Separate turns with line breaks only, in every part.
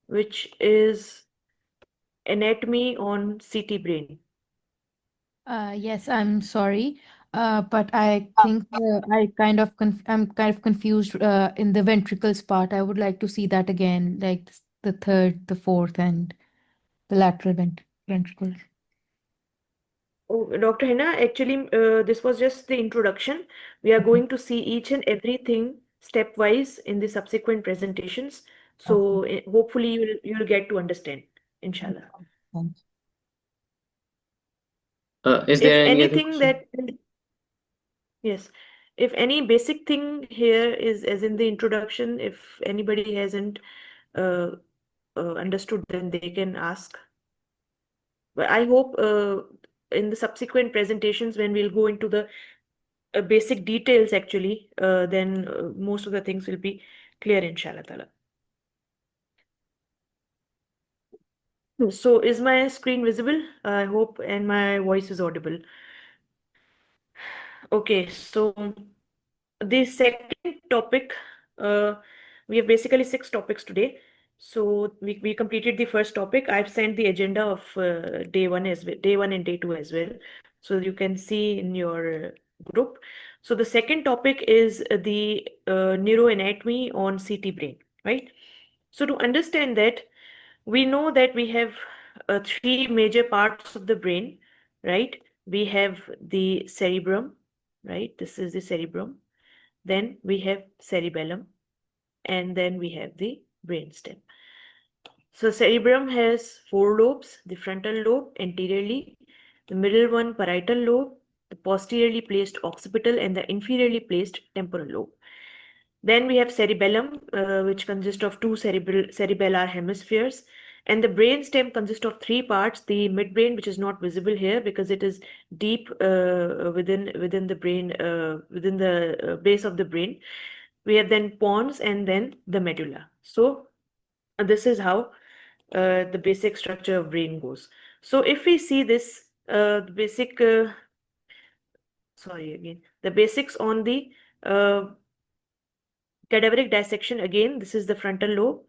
which is anatomy on CT brain.
Yes, I'm sorry, but I think I'm kind of confused in the ventricles part. I would like to see that again, like the third, the fourth, and the ventricle.
Oh, Dr. Hina, actually, this was just the introduction. We are
Okay.
going to see each and everything stepwise in the subsequent presentations.
Okay.
So hopefully you'll get to understand,
Thank
inshallah.
you. Thank
Is
If
there any other
anything
question?
that, yes, if any basic thing here is as in the introduction, if anybody hasn't uh, understood, then they can ask. But I hope in the subsequent presentations, when we'll go into the basic details actually, then most of the things will be clear, inshallah ta'ala. So is my screen visible? I hope, and my voice is audible. Okay, so the second topic, uh, we have basically six topics today. So we completed the first topic. I've sent the agenda of day one as well, day one and day two as well. So you can see in your group. So the second topic is the neuroanatomy on CT brain, right? So to understand that, we know that we have three major parts of the brain, right? We have the cerebrum, right? This is the cerebrum. Then we have cerebellum, and then we have the brainstem. So cerebrum has four lobes: the frontal lobe anteriorly, the middle one parietal lobe, the posteriorly placed occipital, and the inferiorly placed temporal lobe. Then we have cerebellum, which consists of two cerebellar hemispheres. And the brain stem consists of three parts: the midbrain, which is not visible here because it is deep within the brain, within the base of the brain. We have then pons and then the medulla. So this is how the basic structure of brain goes. So if we see this, the basic, sorry again, the basics on the uh, cadaveric dissection. Again, this is the frontal lobe,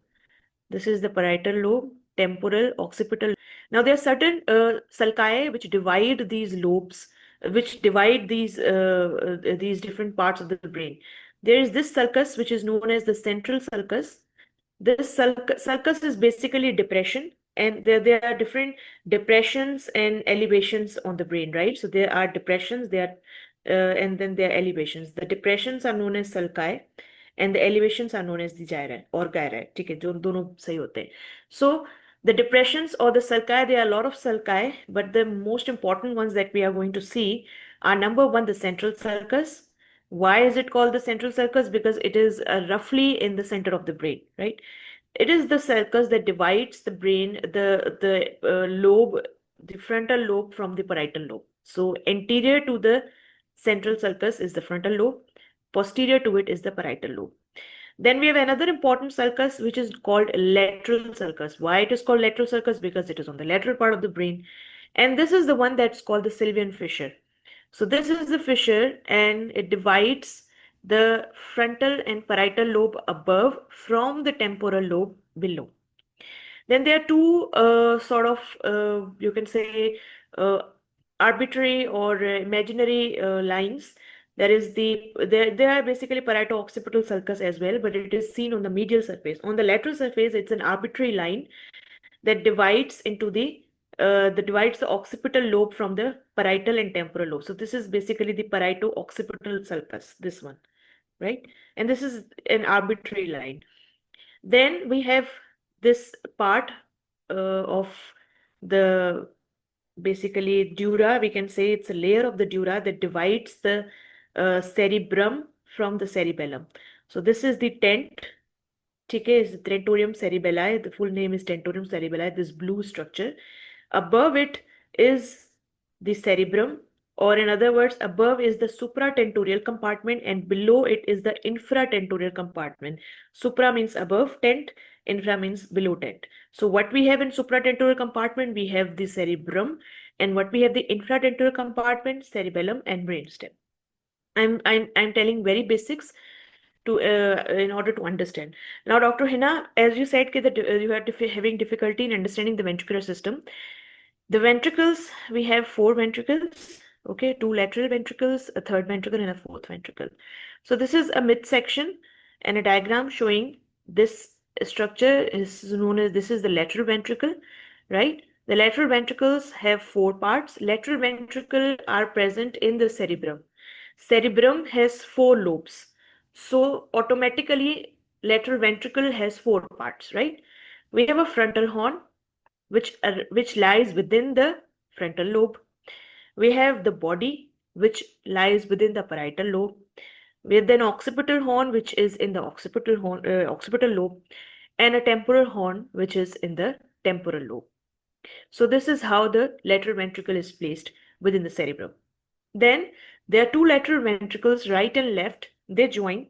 this is the parietal lobe, temporal, occipital. Now there are certain sulci which divide these lobes, which divide these different parts of the brain. There is this sulcus which is known as the central sulcus. This sulcus is basically depression, and there are different depressions and elevations on the brain, right? So there are depressions, and then there are elevations. The depressions are known as sulci, and the elevations are known as the gyri or gyri. ठीक है, जो दोनों सही होते हैं. So the depressions or the sulci, there are a lot of sulci, but the most important ones that we are going to see are: number one, the central sulcus. Why is it called the central sulcus? Because it is roughly in the center of the brain, right? It is the sulcus that divides the brain, the lobe, the frontal lobe from the parietal lobe. So anterior to the central sulcus is the frontal lobe. Posterior to it is the parietal lobe. Then we have another important sulcus which is called lateral sulcus. Why it is called lateral sulcus? Because it is on the lateral part of the brain. And this is the one that's called the sylvian fissure. So this is the fissure, and it divides the frontal and parietal lobe above from the temporal lobe below. Then there are two you can say, uh, arbitrary or imaginary lines. There are basically parieto-occipital sulcus as well, but it is seen on the medial surface. On the lateral surface, it's an arbitrary line that divides into the that divides the occipital lobe from the parietal and temporal lobe. So this is basically the parieto-occipital sulcus, this one, right? And this is an arbitrary line. Then we have this part of the basically dura. We can say it's a layer of the dura that divides the cerebrum from the cerebellum. So this is the tent. ठीक है, is tentorium cerebelli. The full name is tentorium cerebelli. This blue structure. Above it is the cerebrum, or in other words, above is the supratentorial compartment, and below it is the infratentorial compartment. Supra means above tent, infra means below tent. So what we have in supratentorial compartment, we have the cerebrum, and what we have the infratentorial compartment, cerebellum and brainstem. I'm telling very basics. to in order to understand. Now, Dr. Hina, as you said that you are having difficulty in understanding the ventricular system. The ventricles, we have 4 ventricles, okay, 2 lateral ventricles, a third ventricle, and a fourth ventricle. So this is a midsection and a diagram showing this structure is known as, this is the lateral ventricle, right? The lateral ventricles have 4 parts. Lateral ventricle are present in the cerebrum. Cerebrum has 4 lobes. So automatically lateral ventricle has 4 parts, right? We have a frontal horn, which lies within the frontal lobe. We have the body, which lies within the parietal lobe. We have then occipital horn, which is in the occipital lobe, and a temporal horn, which is in the temporal lobe. So this is how the lateral ventricle is placed within the cerebrum. Then there are 2 lateral ventricles, right and left. They join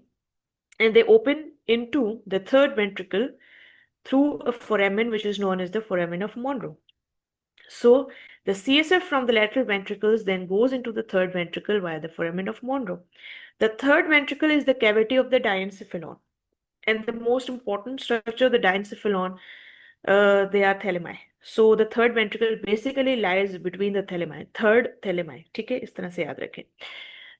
and they open into the third ventricle through a foramen, which is known as the foramen of Monro. So the CSF from the lateral ventricles then goes into the third ventricle via the foramen of Monro. The third ventricle is the cavity of the diencephalon. And the most important structure of the diencephalon, they are thalami. So the third ventricle basically lies between the thalami, third thalami. ठीक है, इस तरह से याद रखें.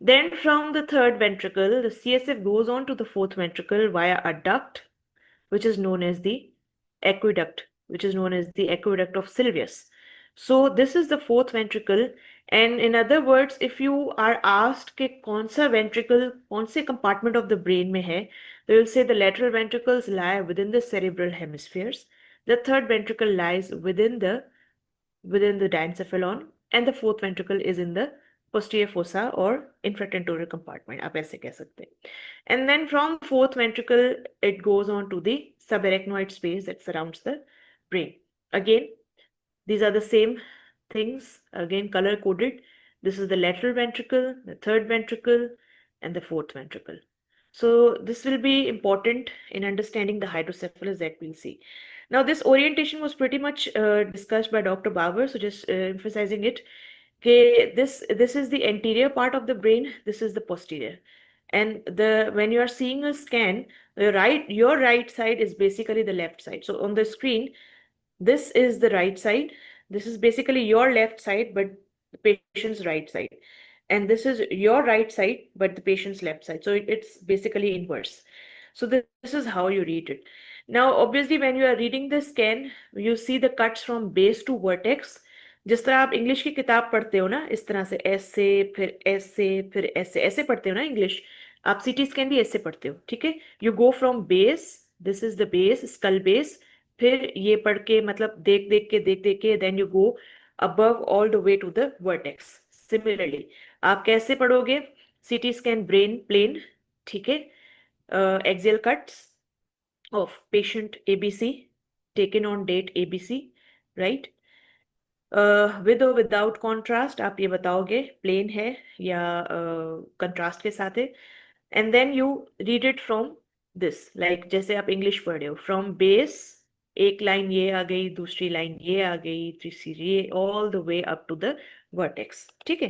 Then from the third ventricle, the CSF goes on to the fourth ventricle via a duct, which is known as the aqueduct, of Sylvius. So this is the fourth ventricle. And in other words, if you are asked कि कौन सा ventricle कौन से compartment of the brain में है, they will say the lateral ventricles lie within the cerebral hemispheres. The third ventricle lies within the diencephalon, and the fourth ventricle is in the posterior fossa or infratentorial compartment. आप ऐसे कह सकते हैं. And then from fourth ventricle, it goes on to the subarachnoid space that surrounds the brain. Again, these are the same things, again color coded. This is the lateral ventricle, the third ventricle, and the fourth ventricle. So this will be important in understanding the hydrocephalus that we'll see. Now this orientation was pretty much discussed by Dr. Barber, so just emphasizing it. Okay, this is the anterior part of the brain, this is the posterior. And when you are seeing a scan, your right side is basically the left side. So on the screen, this is the right side. This is basically your left side, but the patient's right side. And this is your right side, but the patient's left side. So it's basically inverse. So this is how you read it. Now, obviously, when you are reading the scan, you see the cuts from base to vertex. जिस तरह आप English की किताब पढ़ते हो ना, इस तरह से ऐसे फिर ऐसे फिर ऐसे ऐसे पढ़ते हो ना इंग्लिश, आप सीटी स्कैन भी ऐसे पढ़ते हो. ठीक है, you go from base, this is the base, skull base, फिर ये पढ़ के मतलब देख देख के then you go above all the way to the vertex. Similarly, आप कैसे पढ़ोगे? CT scan brain plane, ठीक है, axial cuts of patient ABC taken on date ABC, right? With or without contrast, आप ये बताओगे प्लेन है या कंट्रास्ट के साथ है. And then you read it from this, like जैसे आप इंग्लिश पढ़ रहे हो, फ्रॉम बेस एक लाइन ये आ गई, दूसरी लाइन ये आ गई, तीसरी ये, all the way up to the vertex. ठीक है,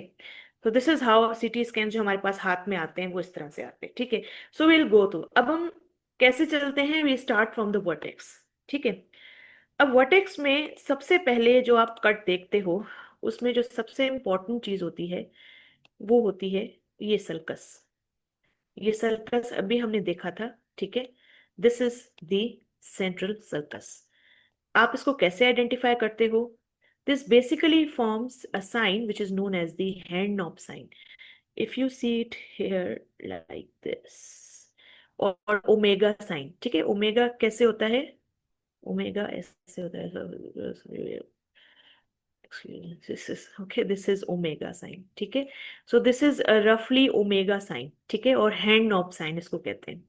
तो this is how CT scan जो हमारे पास हाथ में आते हैं वो इस तरह से आते हैं. ठीक है, सो विल गो थ्रू. अब हम कैसे चलते हैं? We start from the vertex. ठीक है, अब वर्टेक्स में सबसे पहले जो आप कट देखते हो, उसमें जो सबसे इम्पोर्टेंट चीज होती है वो होती है ये सल्कस. ये सल्कस अभी हमने देखा था. ठीक है, this is the central sulcus. आप इसको कैसे आइडेंटिफाई करते हो? This basically forms a sign which is known as the hand knob sign. If you see it here like this, और ओमेगा साइन. ठीक है, ओमेगा कैसे होता है? ओमेगा ऐसे होता है. This is omega sign. ठीक है, so this is a roughly omega sign. ठीक है, और hand knob sign इसको कहते हैं.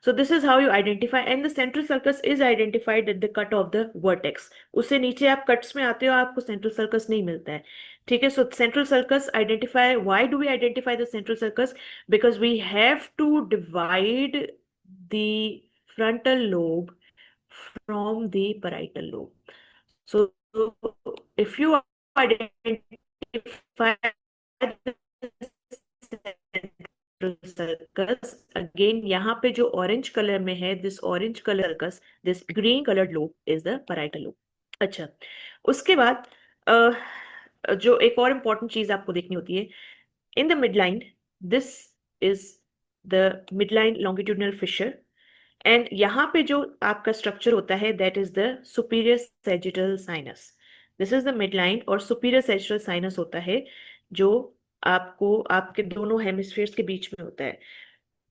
So this is how you identify, and the central sulcus is identified at the cut of the vertex. उससे नीचे आप cuts में आते हो, आपको central sulcus नहीं मिलता है. ठीक है, so central sulcus identify. Why do we identify the central sulcus? Because we have to divide the frontal lobe from the parietal lobe. So if you identify the sulcus. Again, यहाँ पे जो orange colour में है, this orange color sulcus, this green colored lobe is the parietal lobe. अच्छा, उसके बाद जो एक और इम्पोर्टेंट चीज आपको देखनी होती है, in the midline, this is the midline longitudinal fissure, and यहाँ पे जो आपका स्ट्रक्चर होता है that is the superior sagittal sinus. This is the midline, और सुपीरियर सैजिटल साइनस होता है जो आपको आपके दोनों हेमिस्फीयर्स के बीच में होता है.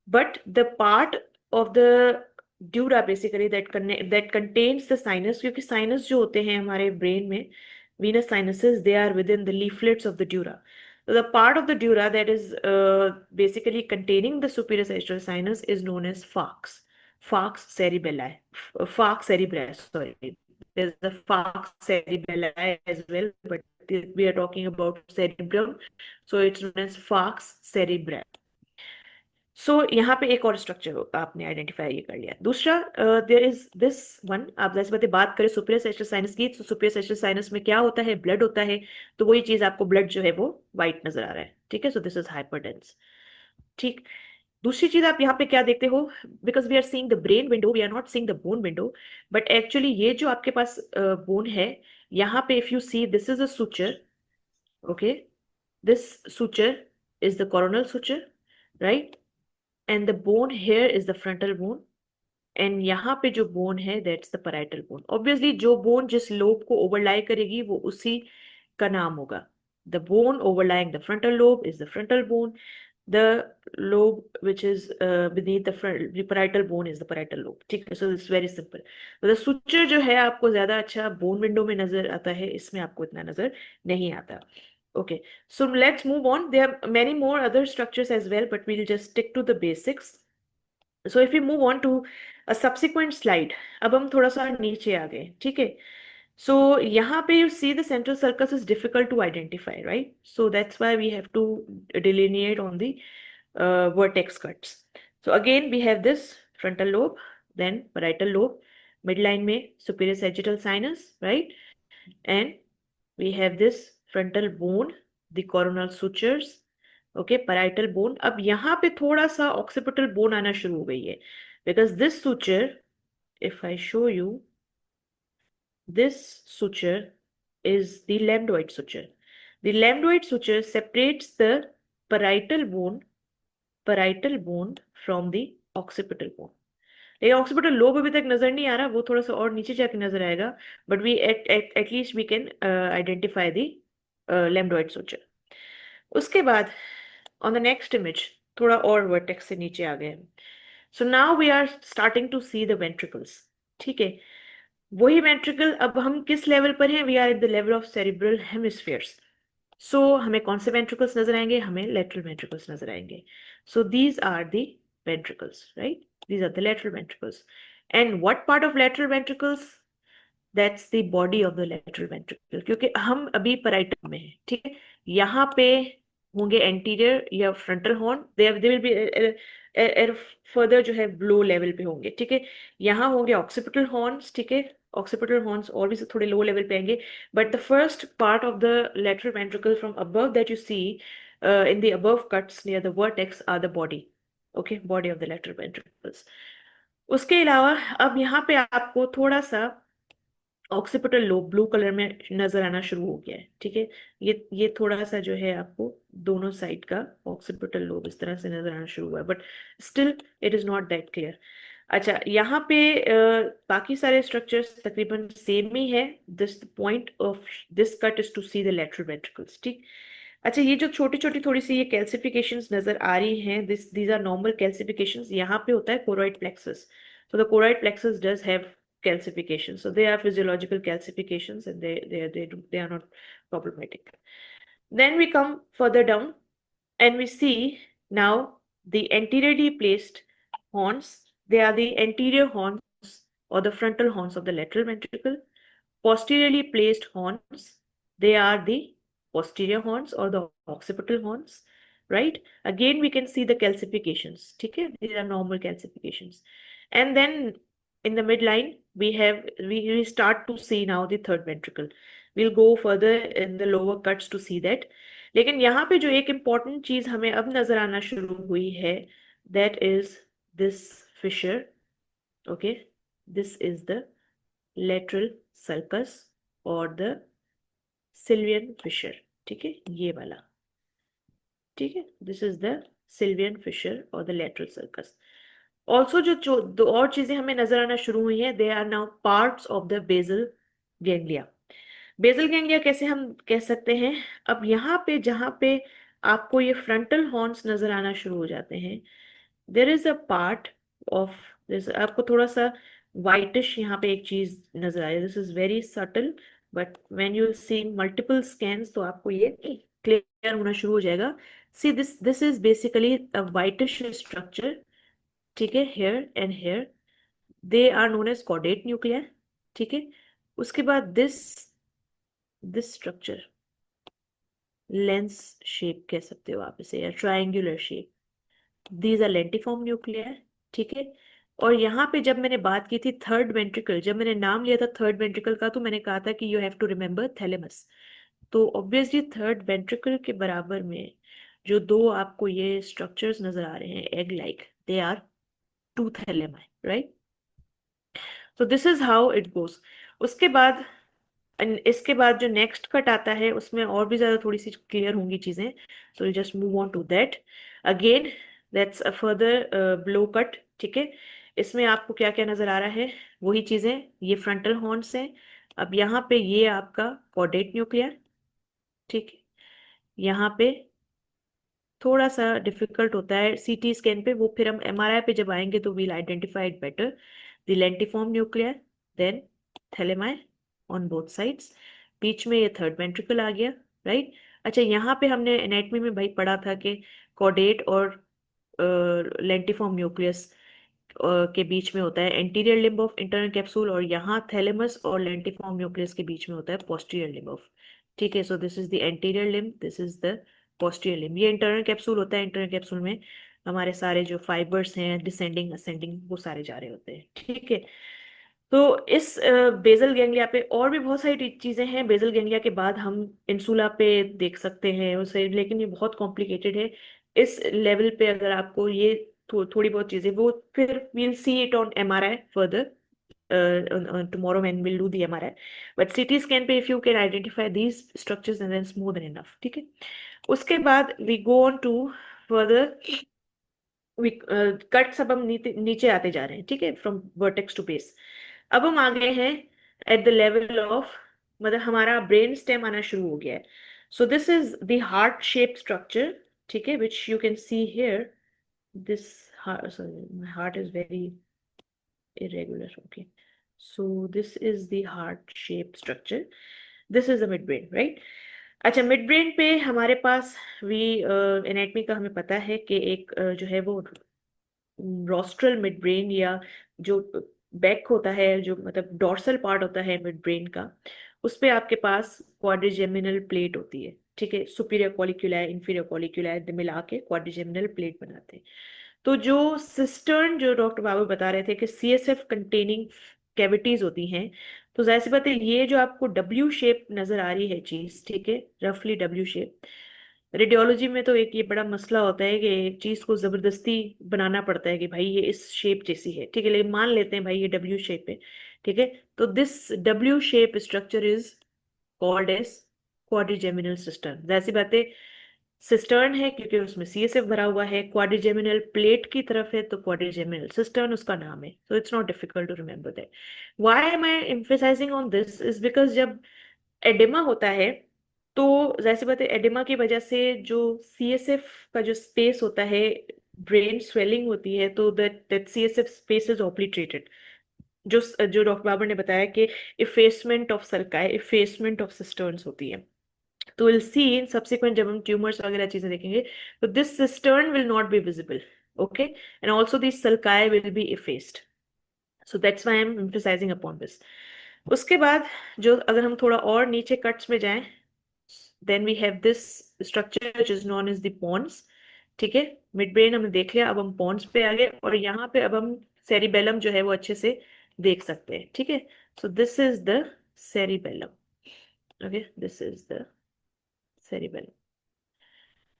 But the part of the dura basically that contains the sinus, क्योंकि साइनस जो होते हैं हमारे ब्रेन में, venous sinuses, they are within the leaflets of the dura. So the part of the dura that is basically containing the superior sagittal sinus is known as falx. Falx cerebelli. Falx cerebri, sorry. There's the falx cerebelli as well, but we are talking about cerebrum. So it's known as falx cerebri. सो यहाँ पे एक और structure आपने identify ये कर लिया. दूसरा, there is this one. आप जैसे बात करें सुपीरियर सैजिटल साइनस की, तो सुपीरियर सैजिटल साइनस में क्या होता है, ब्लड होता है. तो वही चीज आपको ब्लड जो है वो व्हाइट नजर आ रहा है. ठीक है, सो दिस इज हाइपरडेंस. ठीक. दूसरी चीज आप यहाँ पे क्या देखते हो, because we are seeing the brain window, we are not seeing the bone window, but actually ये जो आपके पास बोन है, यहाँ पे if you see, this is a suture. Okay, this suture is the coronal suture, right, and the bone here is the frontal bone, and यहाँ पे जो bone है that's the parietal bone. Obviously जो bone जिस lobe को overlie करेगी वो उसी का नाम होगा. The bone overlying the frontal lobe is the frontal bone. The lobe which is beneath the parietal bone is the parietal lobe. ठीक है, so it's very simple. तो the suture जो है आपको ज्यादा अच्छा bone window में नजर आता है, इसमें आपको इतना नजर नहीं आता. Okay, so let's move on. There are many more other structures as well, but we'll just stick to the basics. So if we move on to a subsequent slide, अब हम थोड़ा सा नीचे आ गए. ठीक है, so यहाँ पे you see the central sulcus is difficult to identify, right? So that's why we have to delineate on the vertex cuts. So again we have this frontal lobe, then parietal lobe, midline में superior sagittal sinus, right? And we have this frontal bone, the coronal sutures, okay, parietal bone. अब यहाँ पे थोड़ा सा occipital bone आना शुरू हो गई है, because this suture, if I show you, this suture is the lambdoid suture. The lambdoid suture separates the parietal bone from the occipital bone. लेकिन ऑक्सीपिटल लोब अभी तक नजर नहीं आ रहा, वो थोड़ा सा और नीचे जाके नजर आएगा, but we at least we can identify the lambdoid suture. उसके बाद ऑन द नेक्स्ट इमेज थोड़ा और वर्टेक्स से नीचे आ गए. So now we are starting to see the ventricles. ठीक है, वही वेंट्रिकल, अब हम किस लेवल पर हैं, we are at the level of cerebral hemispheres. So हमें कौन से वेंट्रिकल्स नजर आएंगे, हमें लेटरल वेंट्रिकल्स नजर आएंगे. So these are the ventricles, right? These are the lateral ventricles. And what part of lateral ventricles? That's the body of the lateral ventricle. क्योंकि हम अभी parietal में हैं, ठीक है. यहाँ पे होंगे anterior या frontal horn. They will be further जो है low level पे होंगे, ठीक है. यहाँ होंगे occipital horns, ठीक है. Occipital horns और भी थोड़े low level पे आएंगे. But the first part of the lateral ventricle from above that you see in the above cuts near the vertex are the body. Okay, body of the lateral ventricles. उसके अलावा अब यहाँ पे आपको थोड़ा सा ऑक्सीपिटल लोब ब्लू कलर में नजर आना शुरू हो गया है. ठीक है, ये थोड़ा सा जो है आपको दोनों साइड का ऑक्सीपिटल लोब इस तरह से नजर आना शुरू हुआ है, but still it is not that clear. अच्छा, यहाँ पे बाकी सारे स्ट्रक्चर्स तकरीबन सेम ही है. This point of this cut is to see the lateral ventricles. ठीक. अच्छा, ये जो छोटी छोटी थोड़ी सी ये कैल्सिफिकेशंस नजर आ रही हैं, दीज आर नॉर्मल कैल्सिफिकेशंस. यहाँ पे होता है choroid plexus. So the choroid plexus does have calcification. So they are physiological calcifications, and they are not problematic. Then we come further down and we see now the anteriorly placed horns. They are the anterior horns or the frontal horns of the lateral ventricle. Posteriorly placed horns, they are the posterior horns or the occipital horns, right? Again, we can see the calcifications. Okay, these are normal calcifications. And then in the midline, we start to see now the third ventricle. We'll go further in the lower cuts to see that. लेकिन यहाँ पे जो एक important चीज हमें अब नजर आना शुरू हुई है, that is this fissure. Okay, this is the lateral sulcus और द सिल्वियन फिशर. ठीक है, ये वाला. ठीक है, this is the Sylvian fissure और द लेटरल sulcus. ऑल्सो जो दो और चीजें हमें नजर आना शुरू हुई हैं, they are now parts of the basal ganglia. Basal ganglia कैसे हम कह सकते हैं? अब यहाँ पे जहाँ पे आपको ये फ्रंटल हॉर्न्स नजर आना शुरू हो जाते हैं, there is a part of this. आपको थोड़ा सा वाइटिश यहाँ पे एक चीज नजर आ रही है. This is very subtle, but when you see multiple scans तो आपको ये क्लियर होना शुरू हो जाएगा. See this is basically a whitish structure. ठीक है, here and here, they are known as caudate nuclear. ठीक है, उसके बाद दिस स्ट्रक्चर लेंस शेप कह सकते हो आप इसे, या triangular shape, these are lentiform nuclear. ठीक है, और यहाँ पे जब मैंने बात की थी थर्ड वेंट्रिकल, जब मैंने नाम लिया था थर्ड वेंट्रिकल का, तो मैंने कहा था कि you have to remember thalamus. तो ऑब्वियसली थर्ड वेंट्रिकल के बराबर में जो दो आपको ये स्ट्रक्चर्स नजर आ रहे हैं egg like, they are two thalami, right? तो this is how it goes. उसके बाद इसके बाद जो नेक्स्ट कट आता है उसमें और भी ज्यादा थोड़ी सी क्लियर होंगी चीजें. So just move on to that. Again that's a further below cut. ठीक है, इसमें आपको क्या क्या नजर आ रहा है? वही चीजें, ये फ्रंटल हॉर्न्स हैं. अब यहाँ पे ये आपका कॉर्डेट न्यूक्लियर. ठीक है, यहाँ पे थोड़ा सा डिफिकल्ट होता है सीटी स्कैन पे, वो फिर हम एमआरआई पे जब आएंगे तो we'll identify it better. The lentiform nuclear, then thalami on both sides. बीच में ये थर्ड वेंट्रिकल आ गया, राइट? अच्छा, यहाँ पे हमने एनाटमी में भाई पढ़ा था कि कॉर्डेट और लेंटिफॉर्म न्यूक्लियस के बीच में होता है anterior limb of internal capsule, और यहाँ थैलेमस और लेंटिफॉर्म न्यूक्लियस के बीच में होता है पोस्टीरियर लिम्ब ऑफ. ठीक है, so this is the anterior limb, this is the posterior limb. ये इंटरनल कैप्सूल होता है. इंटरनल कैप्सूल में हमारे सारे जो फाइबर्स हैं डिसेंडिंग असेंडिंग वो सारे जा रहे होते हैं. ठीक है, तो इस बेसल गैंग्लिया पे और भी बहुत सारी चीजें हैं. बेसल गैंग्लिया के बाद हम इंसुला पे देख सकते हैं उसे, लेकिन ये बहुत कॉम्प्लिकेटेड है. इस लेवल पे अगर आपको ये थोड़ी बहुत चीजें, वो फिर we'll see it on MRI further tomorrow when we'll do the MRI. But CT scan पे if you can identify these structures and then it's more than enough. ठीक है, उसके बाद we go on to further cut. सब हम नीचे आते जा रहे हैं. ठीक है, फ्रॉम वर्टेक्स टू बेस. अब हम आ गए हैं एट द लेवल ऑफ, मतलब हमारा ब्रेन स्टेम आना शुरू हो गया है. So this is the heart shape structure. ठीक है, which you can see here. This sorry, my heart is very irregular. Okay, so this is the heart shape structure. This is the midbrain, right? अच्छा, mid brain पे हमारे पास we anatomy का हमें पता है कि एक जो है वो रोस्ट्रल मिड ब्रेन, या जो बैक होता है, जो मतलब डोर्सल पार्ट होता है मिड ब्रेन का, उस पे आपके पास क्वाड्रिजेमिनल प्लेट होती है. ठीक है, सुपीरियर कॉलिक्यूलाई इंफीरियर कॉलिक्यूलाई मिला के क्वाड्रिजेमिनल प्लेट बनाते हैं. तो जो सिस्टर्न, जो डॉक्टर बाबू बता रहे थे कि सीएसएफ कंटेनिंग कैविटीज होती हैं, तो जाहिर सी बात है ये जो आपको डब्ल्यू शेप नजर आ रही है चीज, ठीक है, रफली डब्ल्यू शेप. रेडियोलॉजी में तो एक ये बड़ा मसला होता है कि एक चीज को जबरदस्ती बनाना पड़ता है कि भाई ये इस शेप जैसी है. ठीक है, लेकिन मान लेते हैं भाई ये डब्ल्यू शेप है. ठीक है, तो this W shape structure is called as quadrigeminal cistern. जैसी बातें, सिस्टर्न है क्योंकि उसमें सीएसएफ भरा हुआ है. क्वाड्रिजेमिनल प्लेट की तरफ है तो क्वाड्रिजेमिनल सिस्टर्न उसका नाम है. So it's not difficult to remember that. Why am I emphasising on this is because जब एडिमा होता है तो जाहिर सी बात है एडिमा की वजह से जो सीएसएफ का जो स्पेस होता है, ब्रेन स्वेलिंग होती है, तो that that CSF space is obliterated. जो जो डॉक्टर बाबर ने बताया कि इफेसमेंट ऑफ सर्काई, इफेसमेंट ऑफ सिस्टर्न्स होती है. तो विल सी इन सब्सिक्वेंट जब हम ट्यूमर्स वगैरह चीजें देखेंगे, तो this cistern will not be visible. Okay, and also this sulci will be effaced. So that's why I am emphasising upon this. उसके बाद जो अगर हम थोड़ा और नीचे कट्स में जाएं, then we have this structure which is known as the pons. ठीक है, मिड ब्रेन हमने देख लिया, अब हम पॉन्स पे आ गए, और यहाँ पे अब हम सेरिबेलम जो है वो अच्छे से देख सकते हैं. ठीक है, so this is the cerebellum. Okay, this is the cerebellum.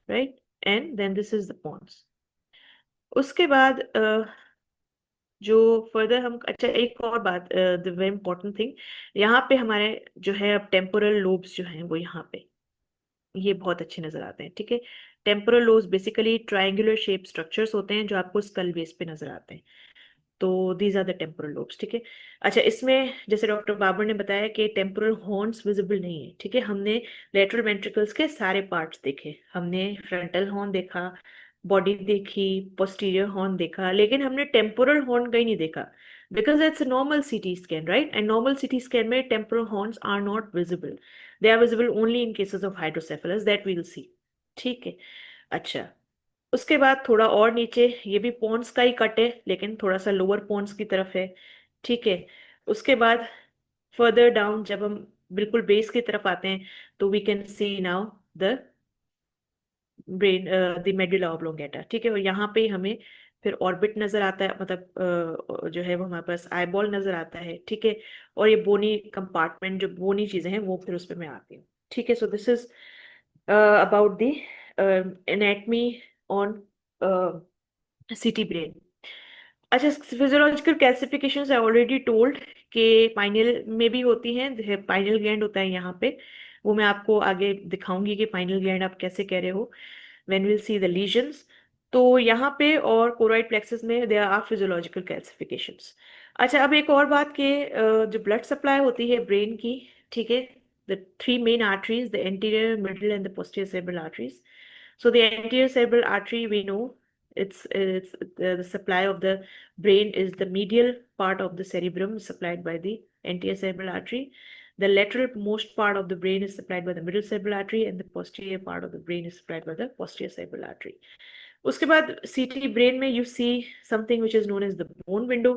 right? And then this is the pons. उसके बाद जो फर्दर हम, अच्छा एक और बात, द वेरी इंपॉर्टेंट थिंग, यहाँ पे हमारे जो है अब टेम्पोरल लोब्स जो हैं वो यहाँ पे ये बहुत अच्छे नजर आते हैं, ठीक है। Temporal lobes basically triangular shape structures होते हैं जो आपको स्कल बेस पे नजर आते हैं। तो these are the temporal lobes, ठीक है। अच्छा, इसमें जैसे डॉक्टर बाबर ने बताया कि टेम्पोरल हॉर्न्स विजिबल नहीं है, ठीक है। हमने लेटरल वेंट्रिकल्स के सारे पार्ट्स देखे, हमने फ्रंटल हॉर्न देखा, बॉडी देखी, पोस्टीरियर हॉर्न देखा, लेकिन हमने टेम्पोरल हॉर्न कहीं नहीं देखा, because it's normal CT scan, right? And normal CT scan में temporal horns are not visible, they are visible only in cases of hydrocephalus, that we'll see, ठीक है। अच्छा, उसके बाद थोड़ा और नीचे ये भी पॉन्ड्स का ही कट है, लेकिन थोड़ा सा लोअर पॉन्ड्स की तरफ है, ठीक है। उसके बाद फर्दर डाउन जब हम बिल्कुल बेस की तरफ आते हैं तो we can see now the brain, the medulla oblongata, ठीक है। और यहाँ पे हमें फिर ऑर्बिट नजर आता है, मतलब जो है वो हमारे पास आईबॉल नजर आता है, ठीक है। और ये बोनी कंपार्टमेंट, जो बोनी चीजें हैं वो फिर उस पर मैं आती हूँ, ठीक है। So this is about the anatomy on city brain. अच्छा, physiological classifications I already told कि पाइनियल में भी होती हैं, पाइनियल ग्लैंड होता है यहाँ पे, वो मैं आपको आगे दिखाऊंगी कि पाइनियल ग्लैंड आप कैसे कह रहे हो when will see the lesions. तो यहाँ पे और कोरोइड प्लेक्सस में देयर आर फिजियोलॉजिकल क्लासिफिकेशंस। अच्छा, अब एक और बात कि जो ब्लड सप्लाई होती है ब्रेन की, ठीक है, the three main arteries, the anterior, middle, and the posterior cerebral arteries. So the anterior cerebral artery, we know it's the supply of the brain is the medial part of the cerebrum supplied by the anterior cerebral artery. The lateral most part of the brain is supplied by the middle cerebral artery, and the posterior part of the brain is supplied by the posterior cerebral artery. उसके बाद CT brain में you see something which is known as the bone window.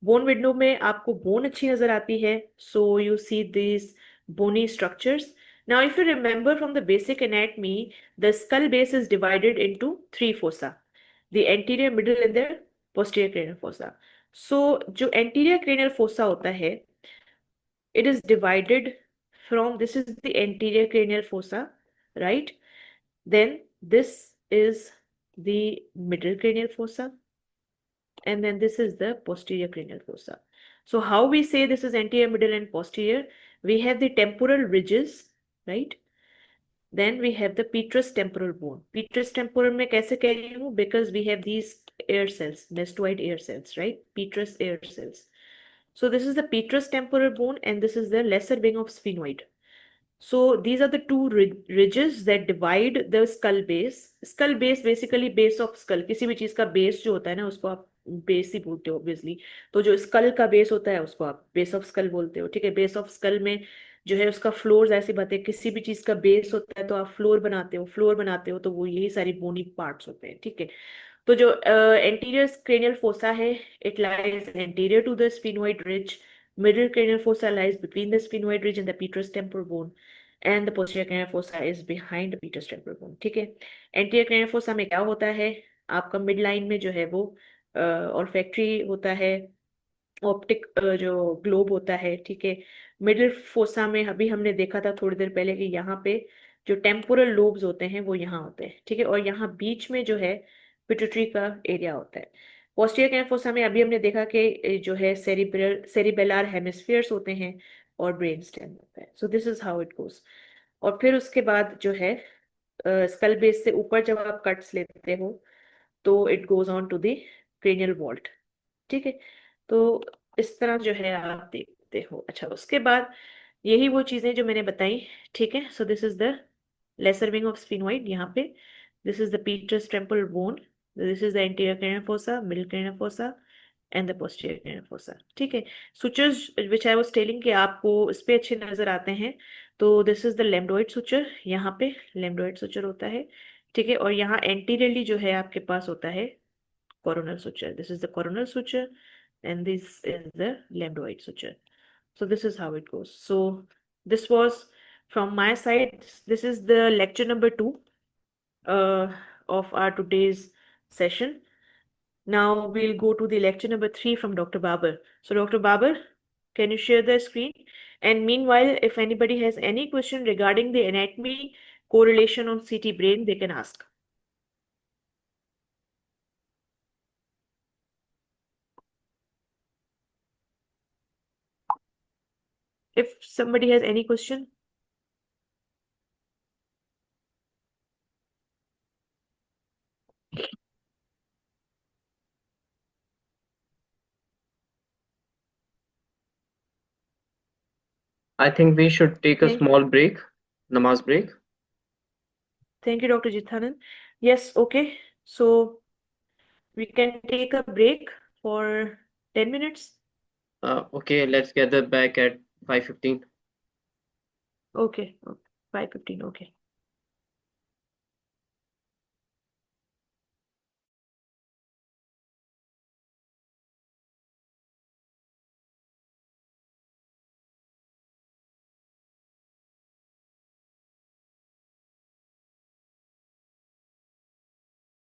Bone window में आपको bone अच्छी नजर आती है, so you see this bony structures. Now, if you remember from the basic anatomy, the skull base is divided into three fossa: the anterior, middle, and the posterior cranial fossa. So, जो anterior cranial fossa होता है, it is divided from, this is the anterior cranial fossa, right? Then this is the middle cranial fossa, and then this is the posterior cranial fossa. So how we say this is anterior, middle, and posterior? We have the temporal ridges, right? Then we have the petrous temporal bone. Petrous temporal में कैसे कह रही हूँ? Because we have these air cells, mastoid air cells, right? Petrous air cells. So this is the petrous temporal bone, and this is the lesser wing of sphenoid. So these are the two ridges that divide the skull base. Skull base basically base of skull. किसी भी चीज का base जो होता है ना, उसको आप बेस ही बोलते हो ऑब्वियसली। तो जो स्कल का बेस होता है उसको आप बेस ऑफ स्कल बोलते हो, ठीक है। बेस ऑफ स्कल में जो है उसका फ्लोर, ऐसी बात है, किसी भी चीज का बेस होता है तो आप फ्लोर बनाते हो, फ्लोर बनाते हो तो वो यही सारी बोनी पार्ट्स होते हैं, ठीक है। तो जो एंटीरियर क्रेनियल फोसा है, it lies anterior to the sphenoid ridge, middle cranial fossa lies between the sphenoid ridge and the petrous temporal bone, and the posterior cranial fossa is behind the petrous temporal bone, ठीक है। anterior cranial fossa में क्या होता है? आपका mid line में जो है वो ऑल्फैक्टरी होता है, ऑप्टिक जो ग्लोब होता है, ठीक है। मिडिल फोसा में अभी हमने देखा था थोड़ी देर पहले कि यहाँ पे जो टेम्पोरल लोब्स होते हैं वो यहाँ होते हैं, ठीक है। और यहाँ बीच में जो है पिट्यूटरी का एरिया होता है। पोस्टीरियर कैनाल फोसा में अभी हमने देखा कि जो है सेरिबेलर हेमिस्फीयर्स होते हैं और ब्रेन स्टेम होता है। So this is how it goes. और फिर उसके बाद जो है स्कल बेस से ऊपर जब आप कट्स लेते हो तो it goes on to the cranial vault, ठीक है। तो इस तरह जो है आप देखते हो। अच्छा, उसके बाद यही वो चीजें जो मैंने बताई, ठीक है। So this is the lesser wing of sphenoid यहाँ पे, this is the petrous temporal bone, this is the anterior cranial fossa, middle cranial fossa, and the posterior cranial fossa, ठीक है। Sutures which I was telling कि आपको इस पे अच्छे नजर आते हैं, तो this is the lambdoid suture, यहाँ पे लेम्डोइड सुचर होता है, ठीक है। और यहाँ एंटीरियरली जो है आपके पास होता है coronal suture. This is the coronal suture, and this is the lambdoid suture. So this is how it goes. So this was from my side. This is the lecture number 2 of our today's session. Now we'll go to the lecture number 3 from Dr. Babar. So Dr. Babar, can you share the screen? And meanwhile, if anybody has any question regarding the anatomy correlation on CT brain, they can ask. if somebody has any question.
I think we should take a
Thank
small break, namaz break.
Thank you, Dr. Jithanand. Yes, okay. So we can take a break for 10 minutes.
Okay, let's gather back at 5:15.
Okay, 5:15. Okay.